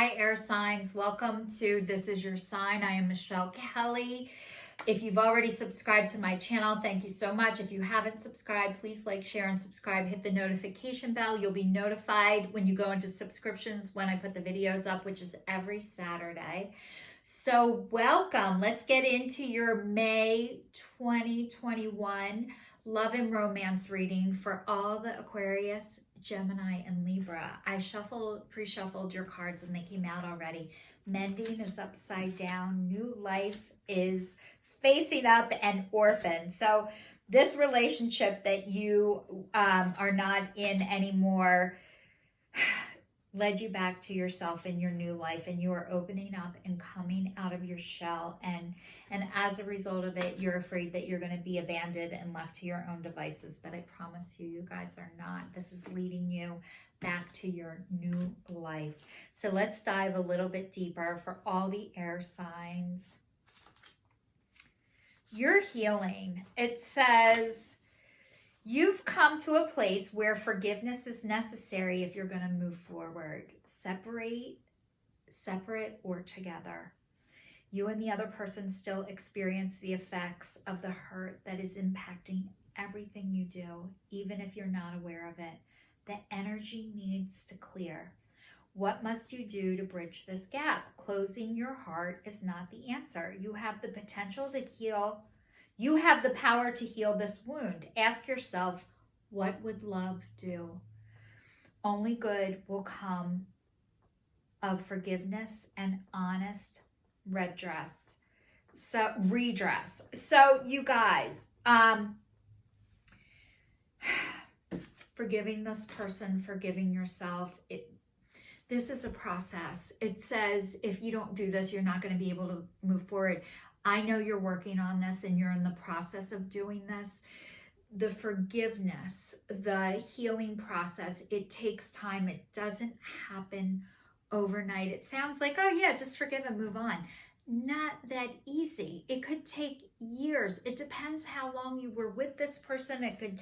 Hi, air signs. Welcome to This Is Your Sign. I am Michelle Kelly. If you've already subscribed to my channel, thank you so much. If you haven't subscribed, please like, share, and subscribe. Hit the notification bell. You'll be notified when you go into subscriptions when I put the videos up, which is every Saturday. So welcome. Let's get into your May 2021 love and romance reading for all the Aquarius, Gemini, and Libra. I pre-shuffled your cards and they came out already. Mending is upside down. New life is facing up, and orphan. So this relationship that you are not in anymore led you back to yourself in your new life, and you are opening up and coming out of your shell, and as a result of it, you're afraid that you're going to be abandoned and left to your own devices. But I promise you, you guys are not. This is leading you back to your new life. So let's dive a little bit deeper for all the air signs. You're healing. It says you've come to a place where forgiveness is necessary if you're going to move forward. Separate, or together. You and the other person still experience the effects of the hurt that is impacting everything you do, even if you're not aware of it. The energy needs to clear. What must you do to bridge this gap? Closing your heart is not the answer. You have the potential to heal. You have the power to heal this wound. Ask yourself, what would love do? Only good will come of forgiveness and honest redress. Redress. So you guys, forgiving this person, forgiving yourself, this is a process. It says if you don't do this, you're not going to be able to move forward. I know you're working on this and you're in the process of doing this. The forgiveness, the healing process, it takes time. It doesn't happen overnight. It sounds like, oh yeah, just forgive and move on. Not that easy. It could take years. It depends how long you were with this person. It could,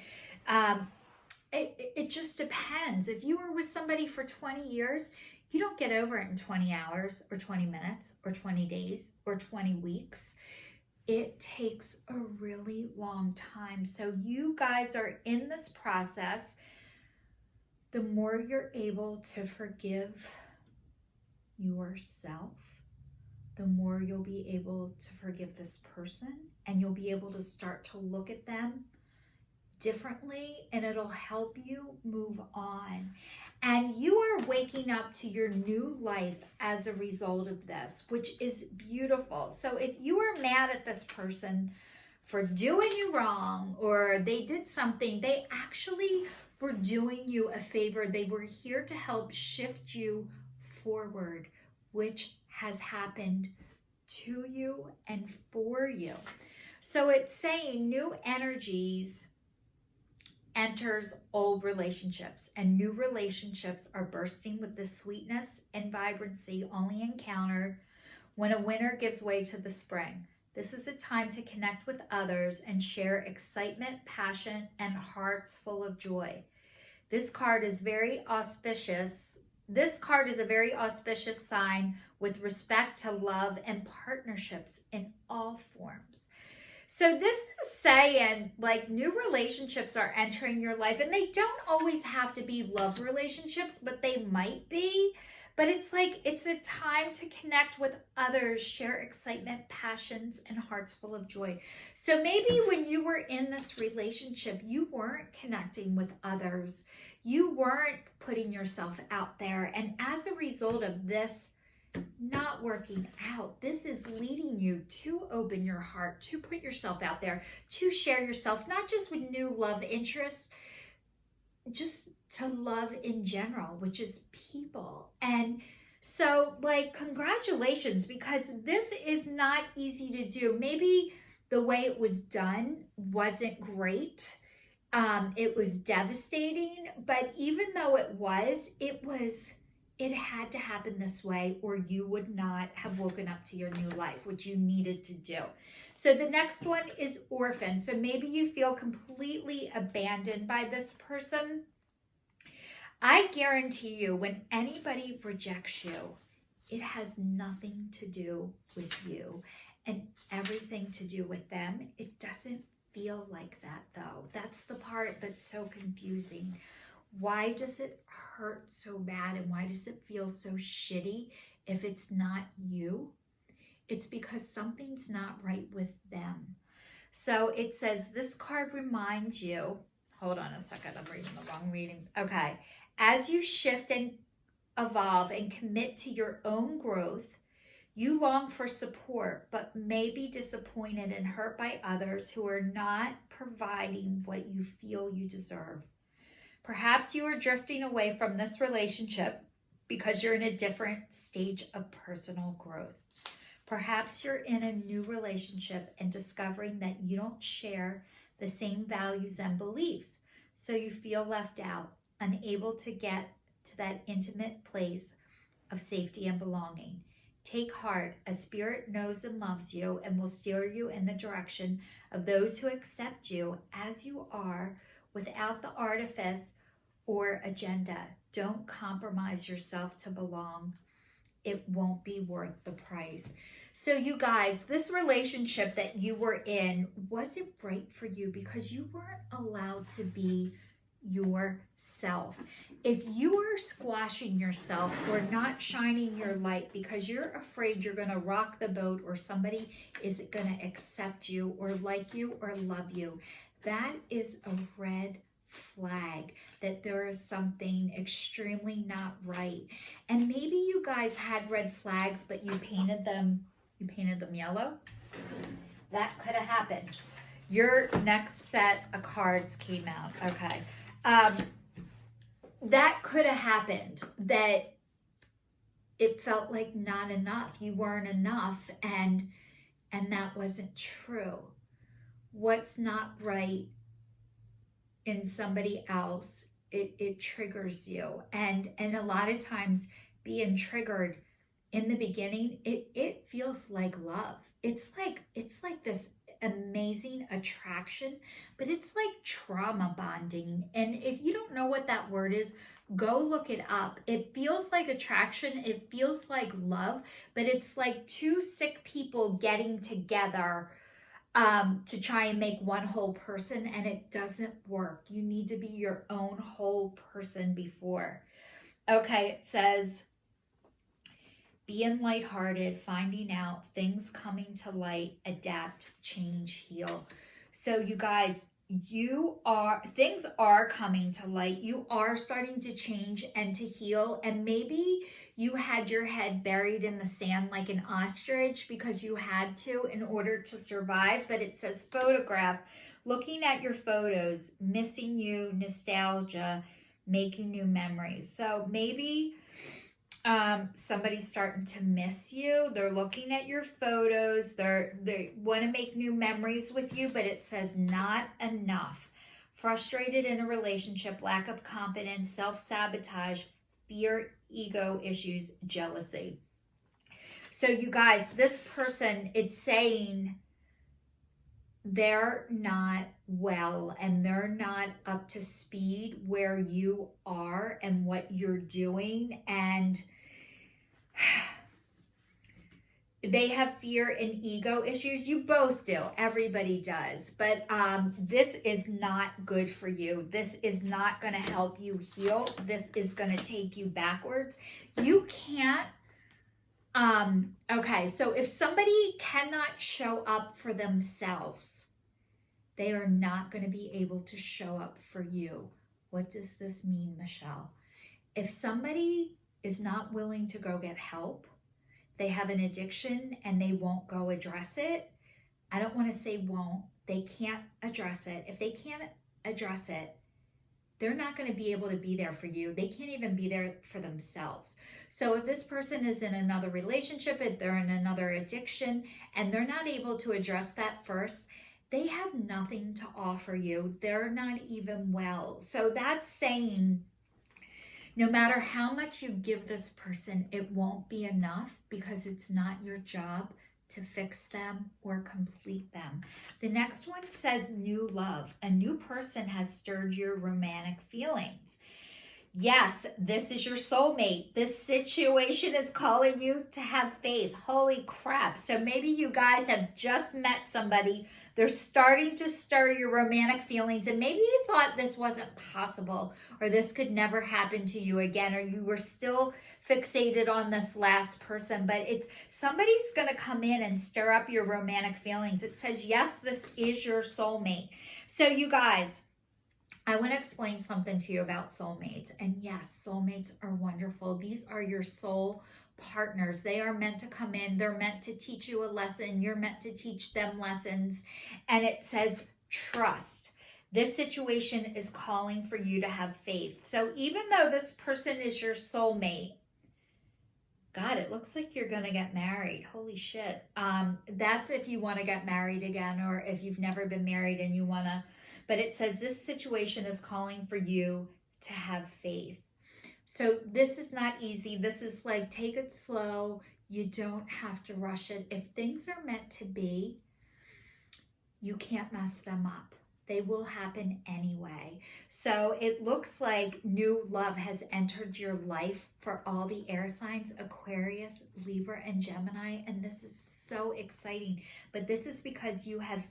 it just depends. If you were with somebody for 20 years, you don't get over it in 20 hours or 20 minutes or 20 days or 20 weeks. It takes a really long time. So you guys are in this process. The more you're able to forgive yourself, the more you'll be able to forgive this person, and you'll be able to start to look at them differently, and it'll help you move on. And you are waking up to your new life as a result of this, which is beautiful. So if you are mad at this person for doing you wrong, or they did something, they actually were doing you a favor. They were here to help shift you forward, which has happened to you and for you. So it's saying new energies enters old relationships, and new relationships are bursting with the sweetness and vibrancy only encountered when a winter gives way to the spring. This is a time to connect with others and share excitement, passion, and hearts full of joy. This card is very auspicious. This card is a very auspicious sign with respect to love and partnerships in all forms. So this is saying, like, new relationships are entering your life, and they don't always have to be love relationships, but they might be. But it's like, it's a time to connect with others, share excitement, passions, and hearts full of joy. So maybe when you were in this relationship, you weren't connecting with others. You weren't putting yourself out there. And as a result of this not working out, this is leading you to open your heart, to put yourself out there, to share yourself, not just with new love interests, just to love in general, which is people. And so, like, congratulations, because this is not easy to do. Maybe the way it was done wasn't great. It was devastating, but even though it had to happen this way, or you would not have woken up to your new life, which you needed to do. So the next one is orphan. So maybe you feel completely abandoned by this person. I guarantee you, when anybody rejects you, It has nothing to do with you and everything to do with them. It doesn't feel like that though. That's the part that's so confusing. Why does it hurt so bad and why does it feel so shitty if it's not you? It's because something's not right with them. So it says this card reminds you, hold on a second, I'm reading the wrong reading. Okay. As you shift and evolve and commit to your own growth, you long for support, but may be disappointed and hurt by others who are not providing what you feel you deserve. Perhaps you are drifting away from this relationship because you're in a different stage of personal growth. Perhaps you're in a new relationship and discovering that you don't share the same values and beliefs, so you feel left out, unable to get to that intimate place of safety and belonging. Take heart, a spirit knows and loves you and will steer you in the direction of those who accept you as you are without the artifice or agenda. Don't compromise yourself to belong. It won't be worth the price. So you guys, this relationship that you were in wasn't right for you because you weren't allowed to be yourself. If you are squashing yourself or not shining your light because you're afraid you're going to rock the boat or somebody isn't going to accept you or like you or love you, that is a red flag that there is something extremely not right. And maybe you guys had red flags, but you painted them yellow. That could have happened. Your next set of cards came out. Okay. That could have happened, that it felt like not enough. You weren't enough, and that wasn't true. What's not right in somebody else, it triggers you. And a lot of times being triggered in the beginning, it feels like love. It's like this amazing attraction, but it's like trauma bonding. And if you don't know what that word is, go look it up. It feels like attraction, it feels like love, but it's like two sick people getting together to try and make one whole person, and it doesn't work. You need to be your own whole person before. Okay, it says, being lighthearted, finding out, things coming to light, adapt, change, heal. So you guys, things are coming to light. You are starting to change and to heal. And maybe you had your head buried in the sand like an ostrich because you had to in order to survive. But it says photograph, looking at your photos, missing you, nostalgia, making new memories. So maybe somebody's starting to miss you. They're looking at your photos. They want to make new memories with you, but it says not enough. Frustrated in a relationship, lack of confidence, self-sabotage, fear, ego issues, jealousy. So you guys, this person, it's saying they're not well and they're not up to speed where you are and what you're doing, and they have fear and ego issues. You both do. Everybody does. But this is not good for you. This is not going to help you heal. This is going to take you backwards. You can't. Okay, so if somebody cannot show up for themselves, they are not going to be able to show up for you. What does this mean, Michelle? If somebody is not willing to go get help, they have an addiction and they won't go address it. I don't want to say won't. They can't address it. If they can't address it, they're not going to be able to be there for you. They can't even be there for themselves. So if this person is in another relationship, if they're in another addiction, and they're not able to address that first, they have nothing to offer you. They're not even well. So that's saying no matter how much you give this person, it won't be enough because it's not your job to fix them or complete them. The next one says new love. A new person has stirred your romantic feelings. Yes, this is your soulmate. This situation is calling you to have faith. Holy crap. So maybe you guys have just met somebody. They're starting to stir your romantic feelings, and maybe you thought this wasn't possible, or this could never happen to you again, or you were still fixated on this last person, but it's somebody's going to come in and stir up your romantic feelings. It says, yes, this is your soulmate. So you guys, I want to explain something to you about soulmates. And yes, soulmates are wonderful. These are your soul partners. They are meant to come in. They're meant to teach you a lesson. You're meant to teach them lessons. And it says trust. This situation is calling for you to have faith. So even though this person is your soulmate, God, it looks like you're going to get married. Holy shit. That's if you want to get married again, or if you've never been married and you want to. But it says this situation is calling for you to have faith. So this is not easy. This is like, take it slow. You don't have to rush it. If things are meant to be, you can't mess them up. They will happen anyway. So it looks like new love has entered your life for all the air signs, Aquarius, Libra, and Gemini. And this is so exciting. But this is because you have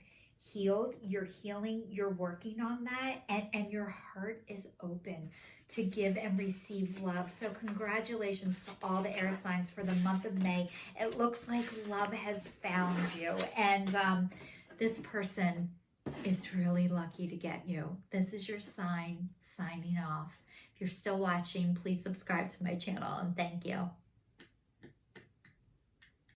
healed, you're healing, you're working on that, and your heart is open to give and receive love. So congratulations to all the air signs for the month of May. It looks like love has found you, and this person is really lucky to get you. This is your sign, signing off. If you're still watching, please subscribe to my channel, and thank you.